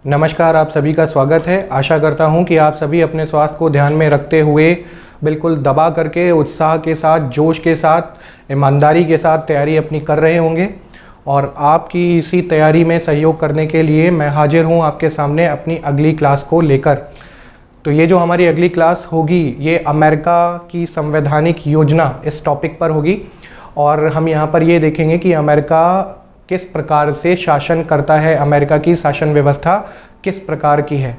नमस्कार, आप सभी का स्वागत है। आशा करता हूं कि आप सभी अपने स्वास्थ्य को ध्यान में रखते हुए बिल्कुल दबा करके उत्साह के साथ, जोश के साथ, ईमानदारी के साथ तैयारी अपनी कर रहे होंगे। और आपकी इसी तैयारी में सहयोग करने के लिए मैं हाजिर हूं आपके सामने अपनी अगली क्लास को लेकर। तो ये जो हमारी अगली क्लास होगी ये अमेरिका की संवैधानिक योजना इस टॉपिक पर होगी। और हम यहाँ पर ये देखेंगे कि अमेरिका किस प्रकार से शासन करता है, अमेरिका की शासन व्यवस्था किस प्रकार की है।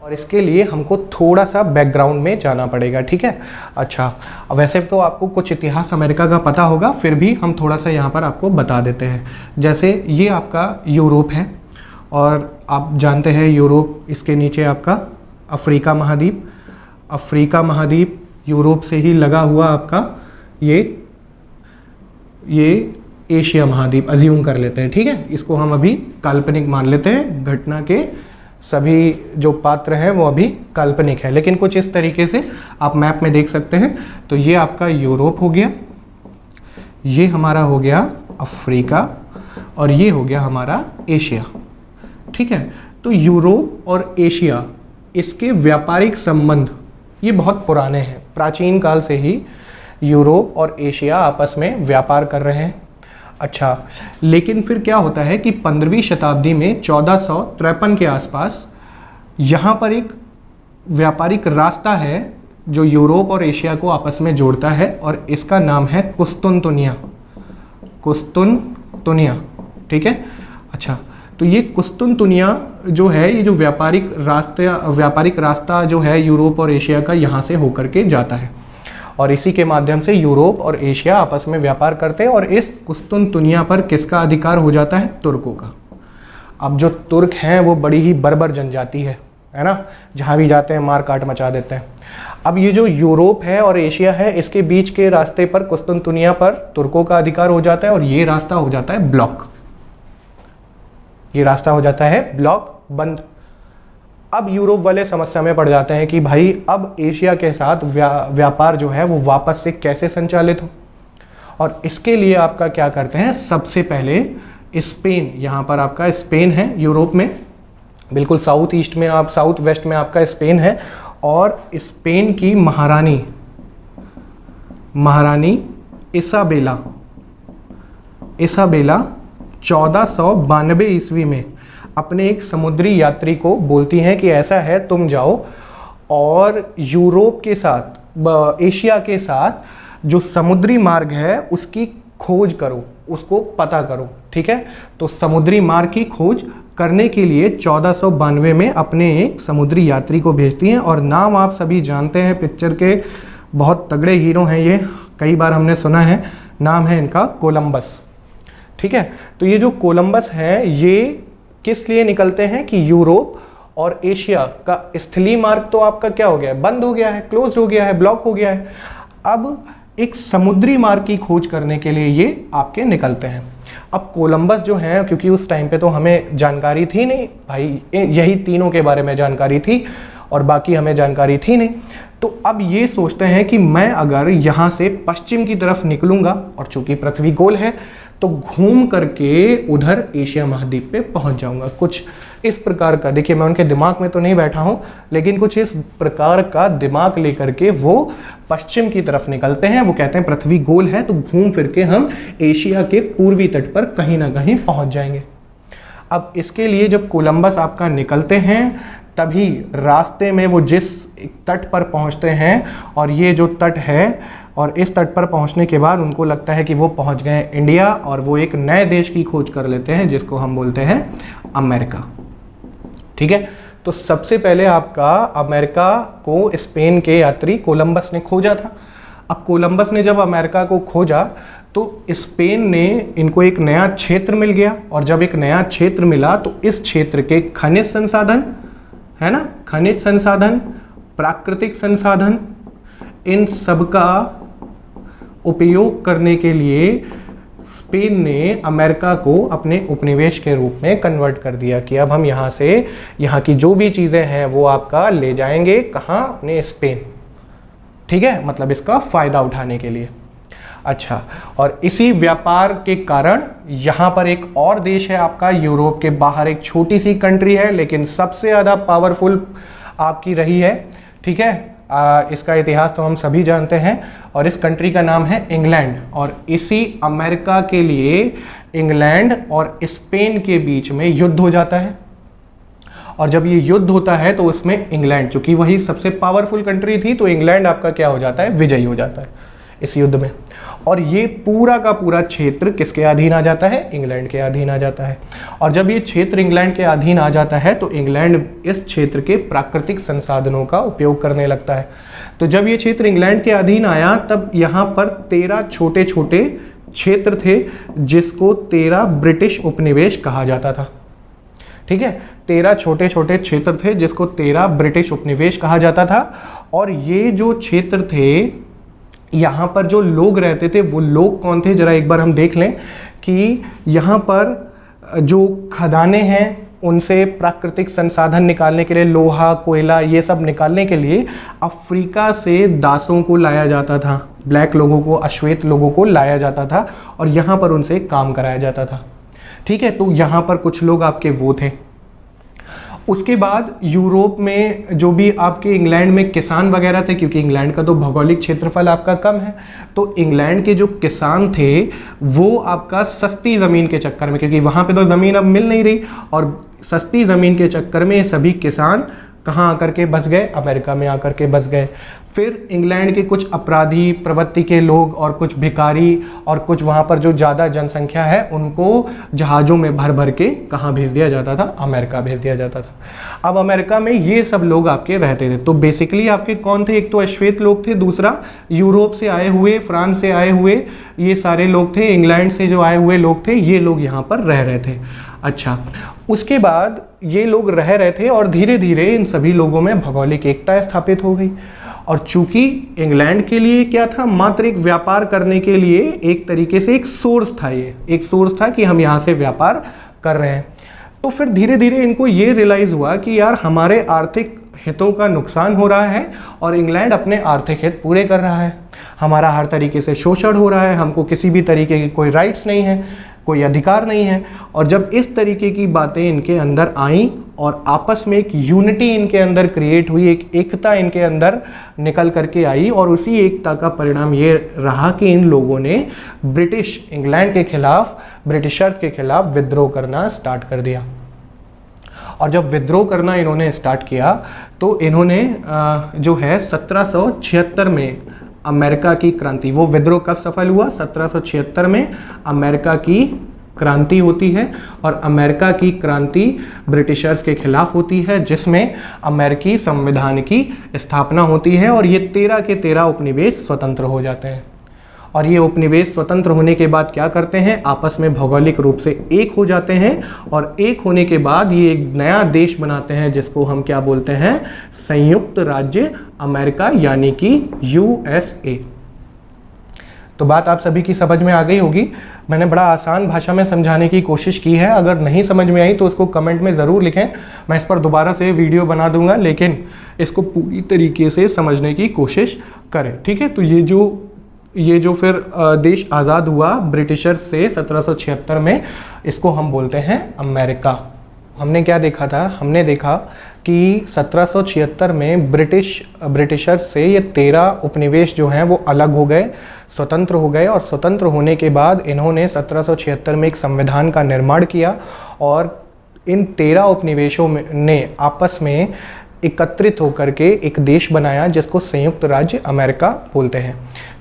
और इसके लिए हमको थोड़ा सा बैकग्राउंड में जाना पड़ेगा, ठीक है। अच्छा, वैसे तो आपको कुछ इतिहास अमेरिका का पता होगा, फिर भी हम थोड़ा सा यहाँ पर आपको बता देते हैं। जैसे ये आपका यूरोप है और आप जानते हैं यूरोप, इसके नीचे आपका अफ्रीका महाद्वीप। अफ्रीका महाद्वीप यूरोप से ही लगा हुआ आपका ये एशिया महाद्वीप अज्यूम कर लेते हैं, ठीक है। इसको हम अभी काल्पनिक मान लेते हैं, घटना के सभी जो पात्र हैं वो अभी काल्पनिक है, लेकिन कुछ इस तरीके से आप मैप में देख सकते हैं। तो ये आपका यूरोप हो गया, ये हमारा हो गया अफ्रीका और ये हो गया हमारा एशिया, ठीक है। तो यूरोप और एशिया, इसके व्यापारिक संबंध ये बहुत पुराने हैं। प्राचीन काल से ही यूरोप और एशिया आपस में व्यापार कर रहे हैं। अच्छा, लेकिन फिर क्या होता है कि 15वीं शताब्दी में 1453 के आसपास यहाँ पर एक व्यापारिक रास्ता है जो यूरोप और एशिया को आपस में जोड़ता है और इसका नाम है कुस्तुनतुनिया। कुस्तुनतुनिया, ठीक है। अच्छा, तो ये कुस्तुनतुनिया जो है, ये जो व्यापारिक रास्ता जो है यूरोप और एशिया का, यहाँ से होकर के जाता है और इसी के माध्यम से यूरोप और एशिया आपस में व्यापार करते हैं। और इस कुस्तुनतुनिया पर किसका अधिकार हो जाता है? तुर्कों का। अब जो तुर्क हैं वो बड़ी ही बर्बर जनजाति है ना, जहाँ भी जाते हैं मार काट मचा देते हैं। अब ये जो यूरोप है और एशिया है, इसके बीच के रास्ते पर कुस्तुनतुनिया पर तुर्कों का अधिकार हो जाता है और ये रास्ता हो जाता है ब्लॉक। ये रास्ता हो जाता है ब्लॉक बंद। अब यूरोप वाले समस्या में पड़ जाते हैं कि भाई अब एशिया के साथ व्यापार जो है वो वापस से कैसे संचालित हो। और इसके लिए आपका क्या करते हैं, सबसे पहले स्पेन, यहाँ पर आपका स्पेन है यूरोप में, बिल्कुल साउथ ईस्ट में, आप साउथ वेस्ट में आपका स्पेन है। और स्पेन की महारानी इसाबेला 1492 ईस्वी में अपने एक समुद्री यात्री को बोलती हैं कि ऐसा है, तुम जाओ और यूरोप के साथ, एशिया के साथ जो समुद्री मार्ग है उसकी खोज करो, उसको पता करो, ठीक है। तो समुद्री मार्ग की खोज करने के लिए 1492 में अपने एक समुद्री यात्री को भेजती हैं। और नाम आप सभी जानते हैं, पिक्चर के बहुत तगड़े हीरो हैं ये, कई बार हमने सुना है, नाम है इनका कोलंबस, ठीक है। तो ये जो कोलंबस है ये किस लिए निकलते हैं कि यूरोप और एशिया का स्थलीय मार्ग तो आपका क्या हो गया है, बंद हो गया है, क्लोज हो गया है, ब्लॉक हो गया है। अब एक समुद्री मार्ग की खोज करने के लिए ये आपके निकलते हैं। अब कोलंबस जो है, क्योंकि उस टाइम पे तो हमें जानकारी थी नहीं भाई, यही तीनों के बारे में जानकारी थी और बाकी हमें जानकारी थी नहीं। तो अब ये सोचते हैं कि मैं अगर यहाँ से पश्चिम की तरफ निकलूंगा और चूंकि पृथ्वी गोल है तो घूम करके उधर एशिया महाद्वीप पे पहुंच जाऊंगा। कुछ इस प्रकार का, देखिए मैं उनके दिमाग में तो नहीं बैठा हूं, लेकिन कुछ इस प्रकार का दिमाग लेकर के वो पश्चिम की तरफ निकलते हैं। वो कहते हैं पृथ्वी गोल है तो घूम फिर के हम एशिया के पूर्वी तट पर कहीं ना कहीं पहुंच जाएंगे। अब इसके लिए जब कोलंबस आपका निकलते हैं तभी रास्ते में वो जिस तट पर पहुंचते हैं, और ये जो तट है, और इस तट पर पहुंचने के बाद उनको लगता है कि वो पहुंच गए इंडिया, और वो एक नए देश की खोज कर लेते हैं जिसको हम बोलते हैं अमेरिका, ठीक है। तो सबसे पहले आपका अमेरिका को स्पेन के यात्री कोलंबस ने खोजा था। अब कोलंबस ने जब अमेरिका को खोजा तो स्पेन ने, इनको एक नया क्षेत्र मिल गया, और जब एक नया क्षेत्र मिला तो इस क्षेत्र के खनिज संसाधन है ना, खनिज संसाधन, प्राकृतिक संसाधन, इन सब का उपयोग करने के लिए स्पेन ने अमेरिका को अपने उपनिवेश के रूप में कन्वर्ट कर दिया कि अब हम यहाँ से, यहाँ की जो भी चीज़ें हैं वो आपका ले जाएंगे, कहाँ, अपने स्पेन, ठीक है, मतलब इसका फ़ायदा उठाने के लिए। अच्छा, और इसी व्यापार के कारण यहाँ पर एक और देश है आपका यूरोप के बाहर, एक छोटी सी कंट्री है लेकिन सबसे ज़्यादा पावरफुल आपकी रही है, ठीक है। इसका इतिहास तो हम सभी जानते हैं, और इस कंट्री का नाम है इंग्लैंड। और इसी अमेरिका के लिए इंग्लैंड और स्पेन के बीच में युद्ध हो जाता है, और जब ये युद्ध होता है तो उसमें इंग्लैंड, चूंकि वही सबसे पावरफुल कंट्री थी, तो इंग्लैंड आपका क्या हो जाता है, विजयी हो जाता है इस युद्ध में। और ये पूरा का पूरा क्षेत्र किसके अधीन आ जाता है, इंग्लैंड के अधीन आ जाता है। और जब ये क्षेत्र इंग्लैंड के अधीन आ जाता है तो इंग्लैंड इस क्षेत्र के प्राकृतिक संसाधनों का उपयोग करने लगता है। तो जब ये क्षेत्र इंग्लैंड के अधीन आया तब यहाँ पर 13 छोटे छोटे क्षेत्र थे जिसको 13 ब्रिटिश उपनिवेश कहा जाता था, ठीक है। 13 छोटे छोटे क्षेत्र थे जिसको 13 ब्रिटिश उपनिवेश कहा जाता था। और ये जो क्षेत्र थे, यहाँ पर जो लोग रहते थे वो लोग कौन थे, जरा एक बार हम देख लें कि यहाँ पर जो खदानें हैं उनसे प्राकृतिक संसाधन निकालने के लिए, लोहा कोयला ये सब निकालने के लिए अफ्रीका से दासों को लाया जाता था, ब्लैक लोगों को, अश्वेत लोगों को लाया जाता था और यहाँ पर उनसे काम कराया जाता था, ठीक है। तो यहाँ पर कुछ लोग आपके वो थे। उसके बाद यूरोप में जो भी आपके इंग्लैंड में किसान वगैरह थे, क्योंकि इंग्लैंड का तो भौगोलिक क्षेत्रफल आपका कम है, तो इंग्लैंड के जो किसान थे वो आपका सस्ती ज़मीन के चक्कर में, क्योंकि वहाँ पे तो ज़मीन अब मिल नहीं रही, और सस्ती ज़मीन के चक्कर में सभी किसान कहाँ आकर के बस गए, अमेरिका में आकर के बस गए। फिर इंग्लैंड के कुछ अपराधी प्रवृत्ति के लोग और कुछ भिखारी और कुछ वहाँ पर जो ज़्यादा जनसंख्या है उनको जहाज़ों में भर भर के कहाँ भेज दिया जाता था, अमेरिका भेज दिया जाता था। अब अमेरिका में ये सब लोग आपके रहते थे। तो बेसिकली आपके कौन थे, एक तो अश्वेत लोग थे, दूसरा यूरोप से आए हुए, फ्रांस से आए हुए ये सारे लोग थे, इंग्लैंड से जो आए हुए लोग थे ये लोग यहाँ पर रह रहे थे। अच्छा, उसके बाद ये लोग रह रहे थे और धीरे धीरे इन सभी लोगों में भौगोलिक एकता स्थापित हो गई। और चूंकि इंग्लैंड के लिए क्या था, मात्र एक व्यापार करने के लिए एक तरीके से एक सोर्स था, ये एक सोर्स था कि हम यहाँ से व्यापार कर रहे हैं। तो फिर धीरे धीरे इनको ये रियलाइज हुआ कि यार हमारे आर्थिक हितों का नुकसान हो रहा है और इंग्लैंड अपने आर्थिक हित पूरे कर रहा है, हमारा हर तरीके से शोषण हो रहा है, हमको किसी भी तरीके की कोई राइट्स नहीं है, कोई अधिकार नहीं है। और जब इस तरीके की बातें इनके अंदर आई और आपस में एक यूनिटी इनके अंदर क्रिएट हुई, एक एकता इनके अंदर निकल करके आई, और उसी एकता का परिणाम ये रहा कि इन लोगों ने ब्रिटिश इंग्लैंड के खिलाफ, ब्रिटिशर्स के खिलाफ विद्रोह करना स्टार्ट कर दिया। और जब विद्रोह करना इन्होंने स्टार्ट किया तो इन्होंने जो है 1776 में अमेरिका की क्रांति, वो विद्रोह कब सफल हुआ, 1776 में अमेरिका की क्रांति होती है। और अमेरिका की क्रांति ब्रिटिशर्स के खिलाफ होती है, जिसमें अमेरिकी संविधान की स्थापना होती है और ये 13 के 13 उपनिवेश स्वतंत्र हो जाते हैं। और ये उपनिवेश स्वतंत्र होने के बाद क्या करते हैं, आपस में भौगोलिक रूप से एक हो जाते हैं, और एक होने के बाद ये एक नया देश बनाते हैं जिसको हम क्या बोलते हैं, संयुक्त राज्य अमेरिका, यानी कि यूएसए। तो बात आप सभी की समझ में आ गई होगी। मैंने बड़ा आसान भाषा में समझाने की कोशिश की है, अगर नहीं समझ में आई तो उसको कमेंट में ज़रूर लिखें, मैं इस पर दोबारा से वीडियो बना दूंगा, लेकिन इसको पूरी तरीके से समझने की कोशिश करें, ठीक है। तो ये जो फिर देश आज़ाद हुआ ब्रिटिशर्स से 1776 में, इसको हम बोलते हैं अमेरिका। हमने क्या देखा था, हमने देखा कि 1776 में ब्रिटिशर्स से ये 13 उपनिवेश जो हैं वो अलग हो गए, स्वतंत्र हो गए, और स्वतंत्र होने के बाद इन्होंने 1776 में एक संविधान का निर्माण किया और इन 13 उपनिवेशों ने आपस में एकत्रित होकर के एक देश बनाया जिसको संयुक्त राज्य अमेरिका बोलते हैं,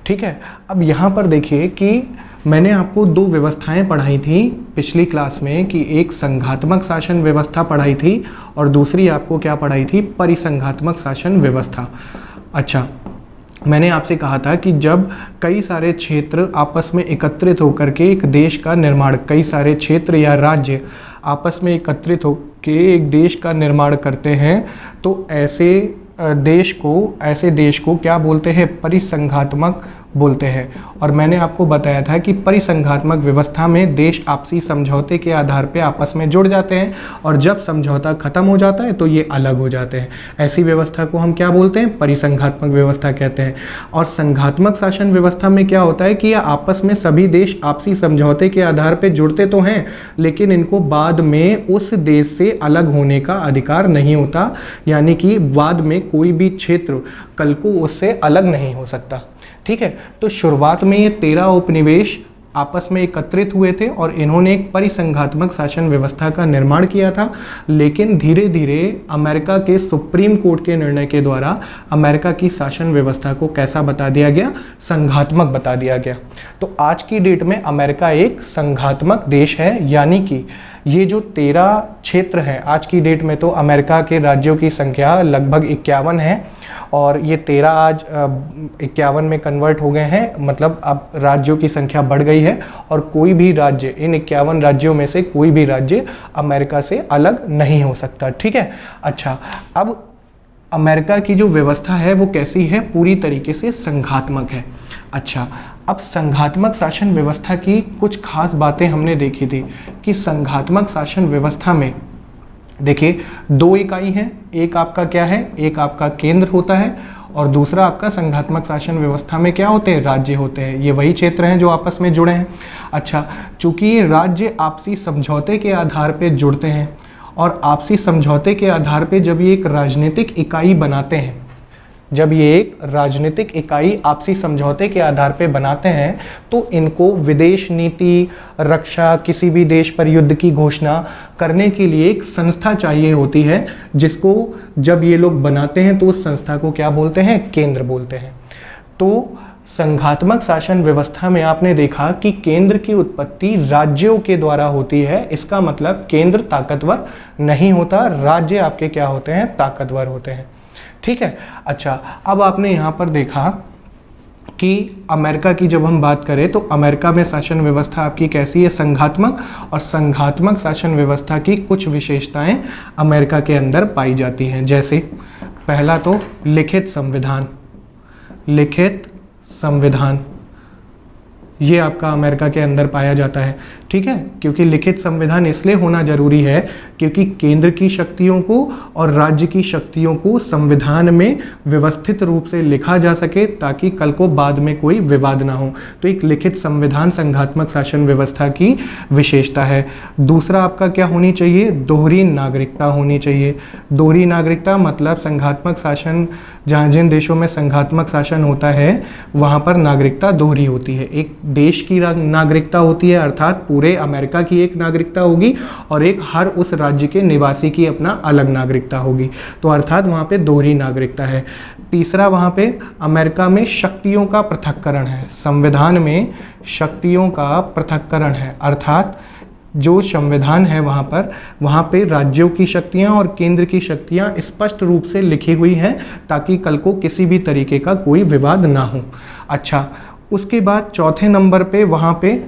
ठीक है। अब यहाँ पर देखिए कि मैंने आपको 2 व्यवस्थाएं पढ़ाई थी पिछली क्लास में, कि एक संघात्मक शासन व्यवस्था पढ़ाई थी और दूसरी आपको क्या पढ़ाई थी, परिसंघात्मक शासन व्यवस्था। अच्छा, मैंने आपसे कहा था कि जब कई सारे क्षेत्र आपस में एकत्रित होकर के एक देश का निर्माण, कई सारे क्षेत्र या राज्य आपस में एकत्रित होकर एक देश का निर्माण करते हैं, तो ऐसे देश को क्या बोलते हैं, परिसंघात्मक बोलते हैं। और मैंने आपको बताया था कि परिसंघात्मक व्यवस्था में देश आपसी समझौते के आधार पर आपस में जुड़ जाते हैं और जब समझौता खत्म हो जाता है तो ये अलग हो जाते हैं। ऐसी व्यवस्था को हम क्या बोलते हैं? परिसंघात्मक व्यवस्था कहते हैं। और संघात्मक शासन व्यवस्था में क्या होता है कि ये आपस में सभी देश आपसी समझौते के आधार पर जुड़ते तो हैं, लेकिन इनको बाद में उस देश से अलग होने का अधिकार नहीं होता, यानी कि बाद में कोई भी क्षेत्र कल को उससे अलग नहीं हो सकता। ठीक है, तो शुरुआत में ये 13 उपनिवेश आपस में एकत्रित हुए थे और इन्होंने एक परिसंघात्मक शासन व्यवस्था का निर्माण किया था। लेकिन धीरे धीरे अमेरिका के सुप्रीम कोर्ट के निर्णय के द्वारा अमेरिका की शासन व्यवस्था को कैसा बता दिया गया? संघात्मक बता दिया गया। तो आज की डेट में अमेरिका एक संघात्मक देश है, यानी कि ये जो 13 क्षेत्र हैं, आज की डेट में तो अमेरिका के राज्यों की संख्या लगभग 51 है और ये 13 आज 51 में कन्वर्ट हो गए हैं, मतलब अब राज्यों की संख्या बढ़ गई है और कोई भी राज्य, इन 51 राज्यों में से कोई भी राज्य अमेरिका से अलग नहीं हो सकता। ठीक है, अच्छा, अब अमेरिका की जो व्यवस्था है वो कैसी है? पूरी तरीके से संघात्मक है। अच्छा, अब संघात्मक शासन व्यवस्था की कुछ खास बातें हमने देखी थी कि संघात्मक शासन व्यवस्था में देखिए 2 इकाई हैं, एक आपका क्या है? एक आपका केंद्र होता है और दूसरा आपका संघात्मक शासन व्यवस्था में क्या होते हैं? राज्य होते हैं। ये वही क्षेत्र हैं जो आपस में जुड़े हैं। अच्छा, चूंकि ये राज्य आपसी समझौते के आधार पर जुड़ते हैं और आपसी समझौते के आधार पर जब ये एक राजनीतिक इकाई बनाते हैं, जब ये एक राजनीतिक इकाई आपसी समझौते के आधार पर बनाते हैं तो इनको विदेश नीति, रक्षा, किसी भी देश पर युद्ध की घोषणा करने के लिए एक संस्था चाहिए होती है, जिसको जब ये लोग बनाते हैं तो उस संस्था को क्या बोलते हैं? केंद्र बोलते हैं। तो संघात्मक शासन व्यवस्था में आपने देखा कि केंद्र की उत्पत्ति राज्यों के द्वारा होती है। इसका मतलब केंद्र ताकतवर नहीं होता, राज्य आपके क्या होते हैं? ताकतवर होते हैं। ठीक है, अच्छा, अब आपने यहां पर देखा कि अमेरिका की जब हम बात करें तो अमेरिका में शासन व्यवस्था आपकी कैसी है? संघात्मक। और संघात्मक शासन व्यवस्था की कुछ विशेषताएं अमेरिका के अंदर पाई जाती हैं, जैसे पहला तो लिखित संविधान। लिखित संविधान ये आपका अमेरिका के अंदर पाया जाता है। ठीक है, क्योंकि लिखित संविधान इसलिए होना जरूरी है क्योंकि केंद्र की शक्तियों को और राज्य की शक्तियों को संविधान में व्यवस्थित रूप से लिखा जा सके ताकि कल को बाद में कोई विवाद ना हो। तो एक लिखित संविधान संघात्मक शासन व्यवस्था की विशेषता है। दूसरा आपका क्या होनी चाहिए? दोहरी नागरिकता होनी चाहिए। दोहरी नागरिकता मतलब संघात्मक शासन, जहाँ जिन देशों में संघात्मक शासन होता है वहाँ पर नागरिकता दोहरी होती है। एक देश की नागरिकता होती है, अर्थात पूरे अमेरिका की एक नागरिकता होगी और एक हर उस राज्य के निवासी की अपना अलग नागरिकता होगी। तो अर्थात वहाँ पे दोहरी नागरिकता है। तीसरा, वहाँ पे अमेरिका में शक्तियों का पृथक्करण है। संविधान में शक्तियों का पृथक्करण है, अर्थात जो संविधान है वहाँ पे राज्यों की शक्तियाँ और केंद्र की शक्तियाँ स्पष्ट रूप से लिखी हुई हैं ताकि कल को किसी भी तरीके का कोई विवाद ना हो। अच्छा, उसके बाद चौथे नंबर पे वहाँ पे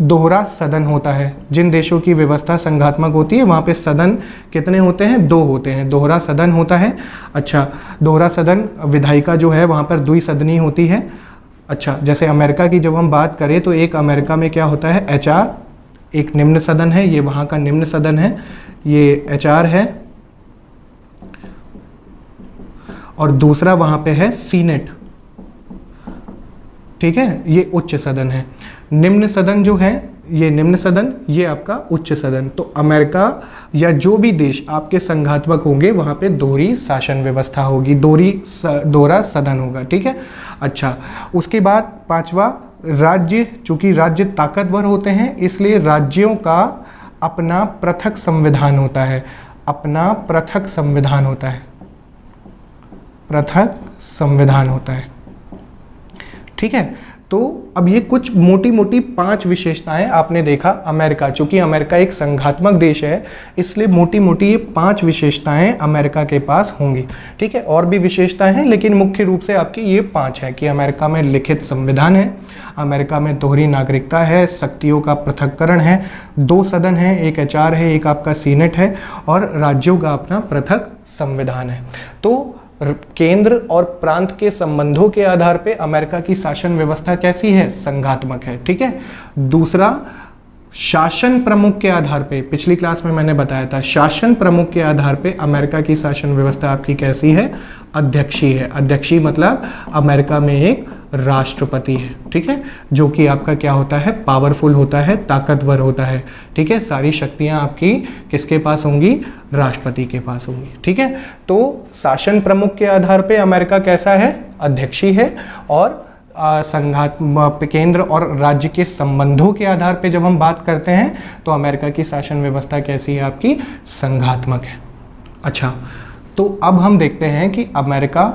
दोहरा सदन होता है। जिन देशों की व्यवस्था संघात्मक होती है वहाँ पे सदन कितने होते हैं? 2 होते हैं। दोहरा सदन होता है। अच्छा, दोहरा सदन विधायिका जो है वहाँ पर द्विसदनीय होती है। अच्छा, जैसे अमेरिका की जब हम बात करें तो एक अमेरिका में क्या होता है? HR, एक निम्न सदन है, ये वहाँ का निम्न सदन है, ये HR है, और दूसरा वहाँ पे है सीनेट। ठीक है, ये उच्च सदन है। निम्न सदन जो है, ये निम्न सदन, ये आपका उच्च सदन। तो अमेरिका या जो भी देश आपके संघात्मक होंगे वहाँ पे दोहरी शासन व्यवस्था होगी, दोहरा सदन होगा। ठीक है, अच्छा, उसके बाद पांचवा, राज्य, चूंकि राज्य ताकतवर होते हैं इसलिए राज्यों का अपना पृथक संविधान होता है। अपना पृथक संविधान होता है, पृथक संविधान होता है। ठीक है, तो अब ये कुछ मोटी मोटी 5 विशेषताएं आपने देखा अमेरिका, चूंकि अमेरिका एक संघात्मक देश है इसलिए मोटी मोटी ये 5 विशेषताएं अमेरिका के पास होंगी। ठीक है, और भी विशेषताएं हैं लेकिन मुख्य रूप से आपकी ये 5 है कि अमेरिका में लिखित संविधान है, अमेरिका में दोहरी नागरिकता है, शक्तियों का पृथक्करण है, 2 सदन है, एक HR है, एक आपका सीनेट है, और राज्यों का अपना पृथक संविधान है। तो केंद्र और प्रांत के संबंधों के आधार पे अमेरिका की शासन व्यवस्था कैसी है, संघात्मक है। ठीक है। दूसरा, शासन प्रमुख के आधार पे, पिछली क्लास में मैंने बताया था, शासन प्रमुख के आधार पे अमेरिका की शासन व्यवस्था आपकी कैसी है, अध्यक्षीय है। अध्यक्षीय मतलब अमेरिका में एक राष्ट्रपति है। ठीक है, जो कि आपका क्या होता है, पावरफुल होता है, ताकतवर होता है। ठीक है, सारी शक्तियां आपकी किसके पास होंगी, राष्ट्रपति के पास होंगी। ठीक है, तो शासन प्रमुख के आधार पे अमेरिका कैसा है, अध्यक्षीय है। और केंद्र और राज्य के संबंधों के आधार पे जब हम बात करते हैं तो अमेरिका की शासन व्यवस्था कैसी है आपकी, संघात्मक है। अच्छा, तो अब हम देखते हैं कि अमेरिका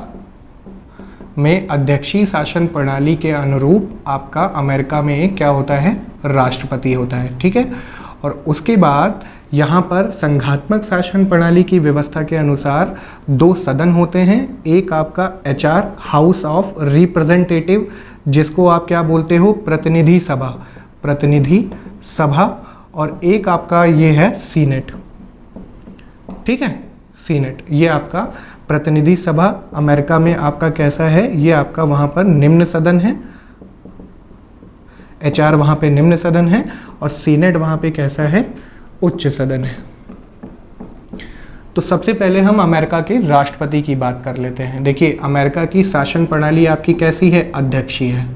में अध्यक्षीय शासन प्रणाली के अनुरूप आपका अमेरिका में एक क्या होता है, राष्ट्रपति होता है। ठीक है, और उसके बाद यहाँ पर संघात्मक शासन प्रणाली की व्यवस्था के अनुसार 2 सदन होते हैं। एक आपका HR, हाउस ऑफ रिप्रेजेंटेटिव, जिसको आप क्या बोलते हो, प्रतिनिधि सभा, प्रतिनिधि सभा। और एक आपका ये है सीनेट। ठीक है, सीनेट, ये आपका प्रतिनिधि सभा अमेरिका में आपका कैसा है, ये आपका वहां पर निम्न सदन है। HR वहां पे निम्न सदन है और सीनेट वहां पे कैसा है, उच्च सदन है। तो सबसे पहले हम अमेरिका के राष्ट्रपति की बात कर लेते हैं। देखिए, अमेरिका की शासन प्रणाली आपकी कैसी है, अध्यक्षीय है।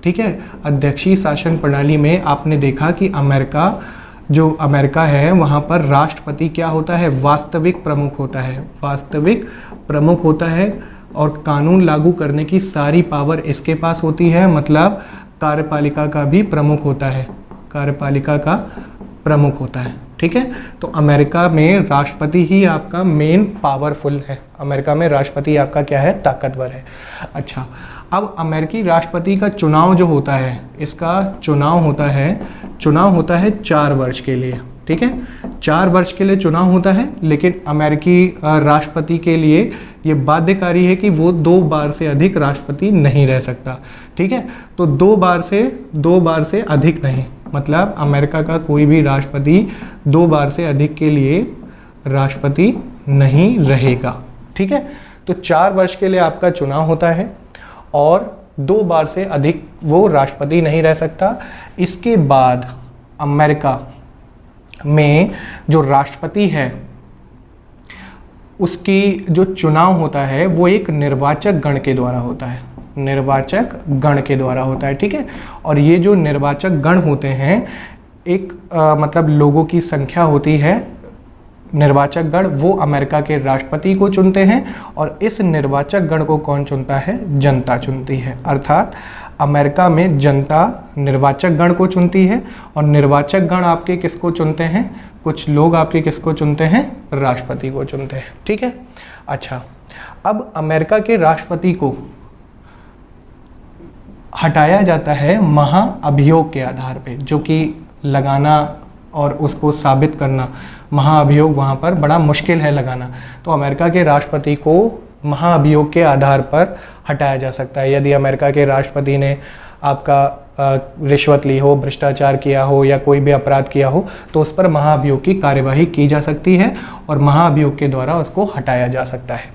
ठीक है, अध्यक्षीय शासन प्रणाली में आपने देखा कि अमेरिका है वहां पर राष्ट्रपति क्या होता है, वास्तविक प्रमुख होता है, वास्तविक प्रमुख होता है। और कानून लागू करने की सारी पावर इसके पास होती है, मतलब कार्यपालिका का भी प्रमुख होता है, कार्यपालिका का प्रमुख होता है। ठीक है, तो अमेरिका में राष्ट्रपति ही आपका मेन पावरफुल है। अमेरिका में राष्ट्रपति आपका क्या है, ताकतवर है। अच्छा, अब अमेरिकी राष्ट्रपति का चुनाव जो होता है, इसका चुनाव होता है 4 वर्ष के लिए। ठीक है, 4 वर्ष के लिए चुनाव होता है, लेकिन अमेरिकी राष्ट्रपति के लिए ये बाध्यकारी है कि वो 2 बार से अधिक राष्ट्रपति नहीं रह सकता। ठीक है, तो 2 बार से अधिक नहीं, मतलब अमेरिका का कोई भी राष्ट्रपति 2 बार से अधिक के लिए राष्ट्रपति नहीं रहेगा। ठीक है, तो 4 वर्ष के लिए आपका चुनाव होता है और 2 बार से अधिक वो राष्ट्रपति नहीं रह सकता। इसके बाद अमेरिका में जो राष्ट्रपति है उसकी जो चुनाव होता है वो एक निर्वाचक गण के द्वारा होता है, निर्वाचक गण के द्वारा होता है। ठीक है, और ये जो निर्वाचक गण होते हैं एक मतलब लोगों की संख्या होती है, निर्वाचक गण वो अमेरिका के राष्ट्रपति को चुनते हैं और इस निर्वाचक गण को कौन चुनता है, जनता चुनती है। अर्थात अमेरिका में जनता निर्वाचक गण को चुनती है और निर्वाचक गण आपके किसको चुनते हैं, कुछ लोग आपके किसको चुनते हैं, राष्ट्रपति को चुनते हैं। ठीक है, अच्छा, अब अमेरिका के राष्ट्रपति को हटाया जाता है महाअभियोग के आधार पे, जो कि लगाना और उसको साबित करना, महाअभियोग वहाँ पर बड़ा मुश्किल है लगाना। तो अमेरिका के राष्ट्रपति को महाअभियोग के आधार पर हटाया जा सकता है। यदि अमेरिका के राष्ट्रपति ने आपका रिश्वत ली हो, भ्रष्टाचार किया हो या कोई भी अपराध किया हो, तो उस पर महाअभियोग की कार्यवाही की जा सकती है और महाअभियोग के द्वारा उसको हटाया जा सकता है।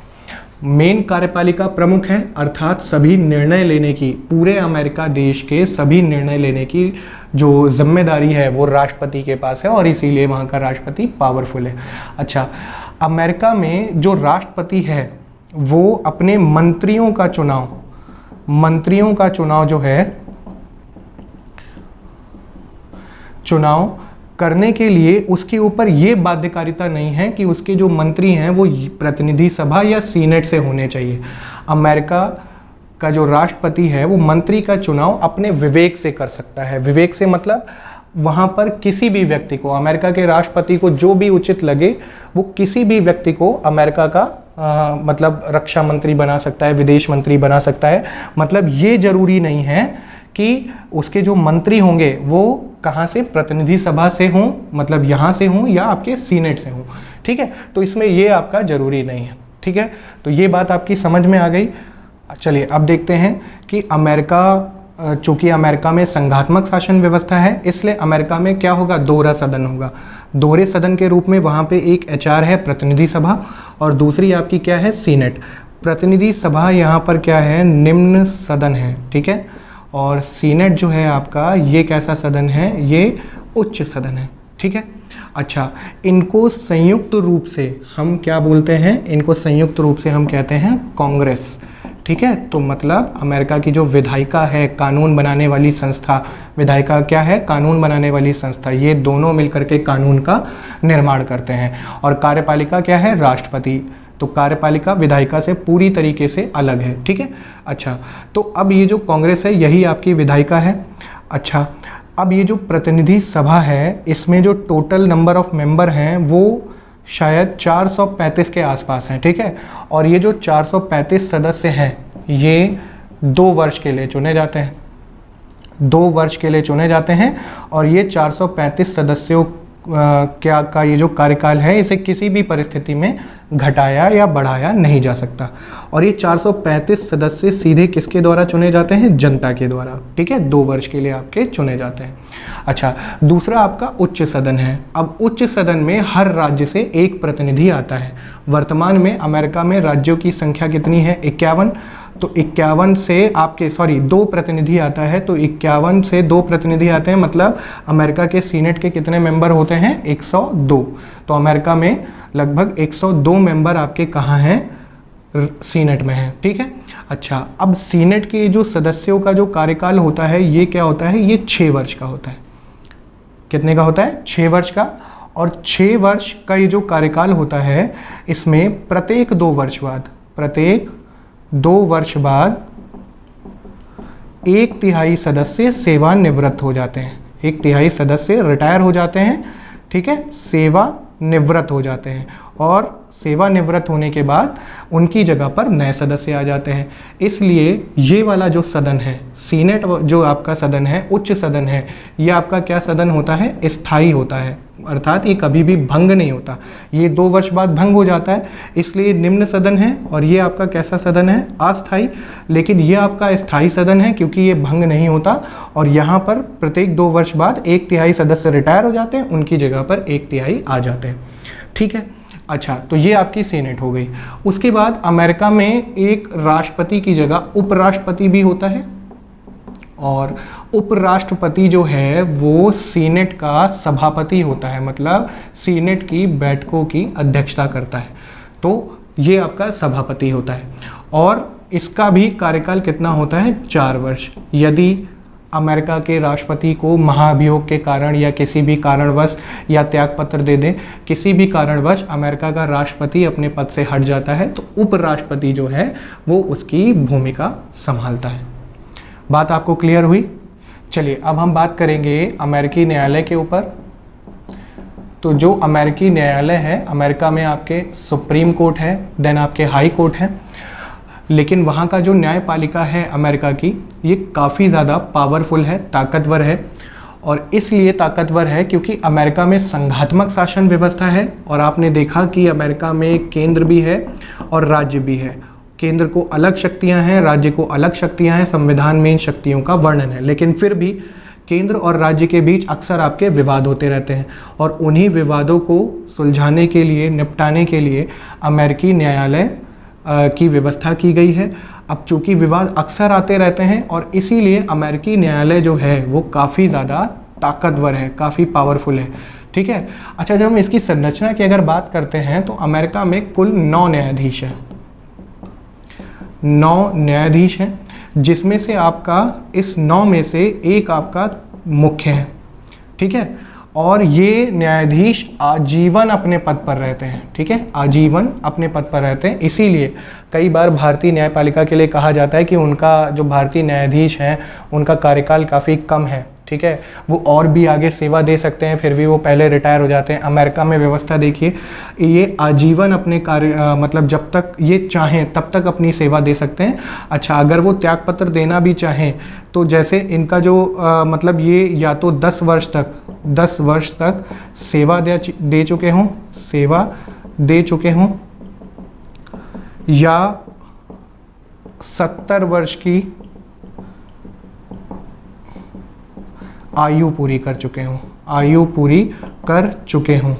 मेन कार्यपालिका प्रमुख है, अर्थात सभी निर्णय लेने की, पूरे अमेरिका देश के सभी निर्णय लेने की जो जिम्मेदारी है वो राष्ट्रपति के पास है और इसीलिए वहाँ का राष्ट्रपति पावरफुल है। अच्छा, अमेरिका में जो राष्ट्रपति है वो अपने मंत्रियों का चुनाव जो है, चुनाव करने के लिए उसके ऊपर ये बाध्यकारिता नहीं है कि उसके जो मंत्री हैं वो प्रतिनिधि सभा या सीनेट से होने चाहिए। अमेरिका का जो राष्ट्रपति है वो मंत्री का चुनाव अपने विवेक से कर सकता है। विवेक से मतलब वहां पर किसी भी व्यक्ति को, अमेरिका के राष्ट्रपति को जो भी उचित लगे वो किसी भी व्यक्ति को अमेरिका का मतलब रक्षा मंत्री बना सकता है, विदेश मंत्री बना सकता है। मतलब ये जरूरी नहीं है कि उसके जो मंत्री होंगे वो कहाँ से, प्रतिनिधि सभा से हों, मतलब यहाँ से हों या आपके सीनेट से हों। ठीक है, तो इसमें ये आपका जरूरी नहीं है। ठीक है, तो ये बात आपकी समझ में आ गई। चलिए अब देखते हैं कि अमेरिका, चूंकि अमेरिका में संघात्मक शासन व्यवस्था है इसलिए अमेरिका में क्या होगा, दोहरा सदन होगा। दोहरे सदन के रूप में वहाँ पे एक HR है, प्रतिनिधि सभा, और दूसरी आपकी क्या है, सीनेट। प्रतिनिधि सभा यहाँ पर क्या है, निम्न सदन है, ठीक है। और सीनेट जो है आपका, ये कैसा सदन है, ये उच्च सदन है, ठीक है। अच्छा, इनको संयुक्त रूप से हम क्या बोलते हैं, इनको संयुक्त रूप से हम कहते हैं कांग्रेस, ठीक है। तो मतलब अमेरिका की जो विधायिका है, कानून बनाने वाली संस्था, विधायिका क्या है, कानून बनाने वाली संस्था, ये दोनों मिलकर के कानून का निर्माण करते हैं। और कार्यपालिका क्या है, राष्ट्रपति। तो कार्यपालिका विधायिका से पूरी तरीके से अलग है, ठीक है। अच्छा, तो अब ये जो कांग्रेस है यही आपकी विधायिका है। अच्छा, अब ये जो प्रतिनिधि सभा है, इसमें जो टोटल नंबर ऑफ मेंबर हैं वो शायद 435 के आसपास हैं, ठीक है। और ये जो 435 सदस्य हैं, ये 2 वर्ष के लिए चुने जाते हैं, 2 वर्ष के लिए चुने जाते हैं। और ये 435 सदस्यों क्या का ये जो कार्यकाल है, इसे किसी भी परिस्थिति में घटाया या बढ़ाया नहीं जा सकता। और ये 435 सदस्य सीधे किसके द्वारा चुने जाते हैं, जनता के द्वारा, ठीक है। 2 वर्ष के लिए आपके चुने जाते हैं। अच्छा, दूसरा आपका उच्च सदन है। अब उच्च सदन में हर राज्य से एक प्रतिनिधि आता है। वर्तमान में अमेरिका में राज्यों की संख्या कितनी है, 51। तो 51 से आपके 2 प्रतिनिधि आता है, तो 51 से 2 प्रतिनिधि आते हैं, मतलब अमेरिका के सीनेट के कितने मेंबर होते हैं, 102। तो अमेरिका में लगभग 102 मेंबर आपके कहाँ हैं, सीनेट में हैं, ठीक है। अच्छा, अब सीनेट के जो सदस्यों का जो कार्यकाल होता है, ये क्या होता है, ये 6 वर्ष का होता है। कितने का होता है, 6 वर्ष का। और 6 वर्ष का ये जो कार्यकाल होता है, इसमें प्रत्येक 2 वर्ष बाद, प्रत्येक 2 वर्ष बाद 1/3 सदस्य सेवानिवृत्त हो जाते हैं। 1/3 सदस्य रिटायर हो जाते हैं, ठीक है, सेवानिवृत्त हो जाते हैं। और सेवानिवृत्त होने के बाद उनकी जगह पर नए सदस्य आ जाते हैं। इसलिए ये वाला जो सदन है, सीनेट जो आपका सदन है, उच्च सदन है, ये आपका क्या सदन होता है, स्थायी होता है। अर्थात ये कभी भी भंग नहीं होता, ये 2 वर्ष बाद भंग हो जाता है, इसलिए निम्न सदन है। और ये आपका कैसा सदन है, अस्थायी। लेकिन ये आपका स्थायी सदन है क्योंकि ये भंग नहीं होता। और यहाँ पर प्रत्येक 2 वर्ष बाद 1/3 सदस्य रिटायर हो जाते हैं, उनकी जगह पर 1/3 आ जाते हैं, ठीक है। अच्छा, तो ये आपकी सीनेट हो गई। उसके बाद अमेरिका में एक राष्ट्रपति की जगह उपराष्ट्रपति भी होता है। और उपराष्ट्रपति जो है वो सीनेट का सभापति होता है, मतलब सीनेट की बैठकों की अध्यक्षता करता है। तो ये आपका सभापति होता है। और इसका भी कार्यकाल कितना होता है, 4 वर्ष। यदि अमेरिका के राष्ट्रपति को महाभियोग के कारण या किसी भी कारणवश या त्यागपत्र दे दें, किसी भी कारणवश अमेरिका का राष्ट्रपति अपने पद से हट जाता है, तो उपराष्ट्रपति जो है वो उसकी भूमिका संभालता है। बात आपको क्लियर हुई? चलिए, अब हम बात करेंगे अमेरिकी न्यायालय के ऊपर। तो जो अमेरिकी न्यायालय है, अमेरिका में आपके सुप्रीम कोर्ट है, देन आपके हाई कोर्ट है। लेकिन वहाँ का जो न्यायपालिका है अमेरिका की, ये काफ़ी ज़्यादा पावरफुल है, ताकतवर है। और इसलिए ताकतवर है क्योंकि अमेरिका में संघात्मक शासन व्यवस्था है। और आपने देखा कि अमेरिका में केंद्र भी है और राज्य भी है। केंद्र को अलग शक्तियां हैं, राज्य को अलग शक्तियां हैं, संविधान में इन शक्तियों का वर्णन है। लेकिन फिर भी केंद्र और राज्य के बीच अक्सर आपके विवाद होते रहते हैं। और उन्हीं विवादों को सुलझाने के लिए, निपटाने के लिए अमेरिकी न्यायालय की व्यवस्था की गई है। अब चूंकि विवाद अक्सर आते रहते हैं और इसीलिए अमेरिकी न्यायालय जो है वो काफ़ी ज़्यादा ताकतवर है, काफ़ी पावरफुल है, ठीक है। अच्छा, जब हम इसकी संरचना की अगर बात करते हैं तो अमेरिका में कुल 9 न्यायाधीश हैं, 9 न्यायाधीश हैं, जिसमें से आपका इस 9 में से एक आपका मुख्य है, ठीक है। और ये न्यायाधीश आजीवन अपने पद पर रहते हैं, ठीक है, आजीवन अपने पद पर रहते हैं। इसीलिए कई बार भारतीय न्यायपालिका के लिए कहा जाता है कि उनका जो भारतीय न्यायाधीश हैं उनका कार्यकाल काफ़ी कम है, ठीक है। वो और भी आगे सेवा दे सकते हैं, फिर भी वो पहले रिटायर हो जाते हैं। अमेरिका में व्यवस्था देखिए, ये आजीवन अपने कार्य मतलब जब तक ये चाहें तब तक अपनी सेवा दे सकते हैं। अच्छा, अगर वो त्यागपत्र देना भी चाहें तो जैसे इनका जो मतलब ये या तो 10 वर्ष तक सेवा दे चुके हों या 70 वर्ष की आयु पूरी कर चुके हों,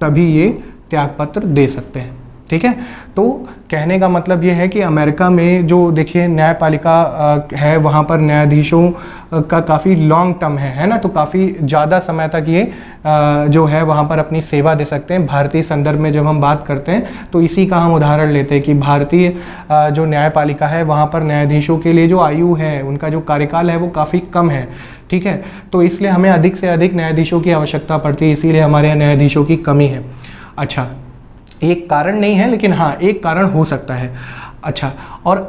तभी ये त्यागपत्र दे सकते हैं, ठीक है। तो कहने का मतलब ये है कि अमेरिका में जो देखिए न्यायपालिका है, वहाँ पर न्यायाधीशों का काफ़ी लॉन्ग टर्म है ना, तो काफ़ी ज़्यादा समय तक ये जो है वहाँ पर अपनी सेवा दे सकते हैं। भारतीय संदर्भ में जब हम बात करते हैं तो इसी का हम उदाहरण लेते हैं कि भारतीय जो न्यायपालिका है वहाँ पर न्यायाधीशों के लिए जो आयु है, उनका जो कार्यकाल है वो काफ़ी कम है, ठीक है। तो इसलिए हमें अधिक से अधिक न्यायाधीशों की आवश्यकता पड़ती है, इसीलिए हमारे यहाँ न्यायाधीशों की कमी है। अच्छा, एक कारण नहीं है, लेकिन हाँ एक कारण हो सकता है। अच्छा, और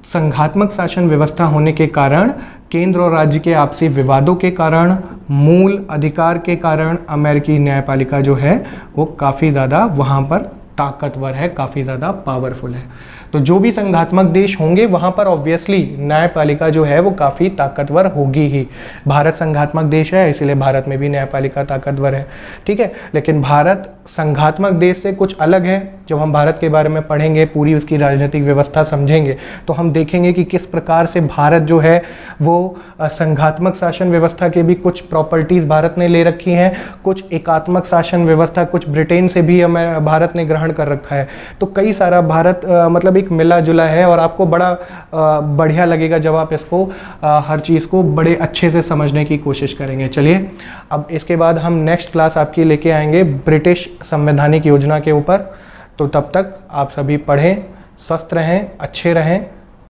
संघात्मक शासन व्यवस्था होने के कारण, केंद्र और राज्य के आपसी विवादों के कारण, मूल अधिकार के कारण अमेरिकी न्यायपालिका जो है वो काफ़ी ज़्यादा वहाँ पर ताकतवर है, काफ़ी ज़्यादा पावरफुल है। तो जो भी संघात्मक देश होंगे वहाँ पर ऑब्वियसली न्यायपालिका जो है वो काफ़ी ताकतवर होगी ही। भारत संघात्मक देश है, इसलिए भारत में भी न्यायपालिका ताकतवर है, ठीक है। लेकिन भारत संघात्मक देश से कुछ अलग है। जब हम भारत के बारे में पढ़ेंगे, पूरी उसकी राजनीतिक व्यवस्था समझेंगे, तो हम देखेंगे कि किस प्रकार से भारत जो है वो संघात्मक शासन व्यवस्था के भी कुछ प्रॉपर्टीज भारत ने ले रखी हैं, कुछ एकात्मक शासन व्यवस्था कुछ ब्रिटेन से भी भारत ने ग्रहण कर रखा है। तो कई सारा भारत मतलब एक मिला जुला है, और आपको बड़ा बढ़िया लगेगा जब आप इसको हर चीज़ को बड़े अच्छे से समझने की कोशिश करेंगे। चलिए, अब इसके बाद हम नेक्स्ट क्लास आपकी लेके आएंगे ब्रिटिश संवैधानिक योजना के ऊपर। तो तब तक आप सभी पढ़ें, स्वस्थ रहें, अच्छे रहें।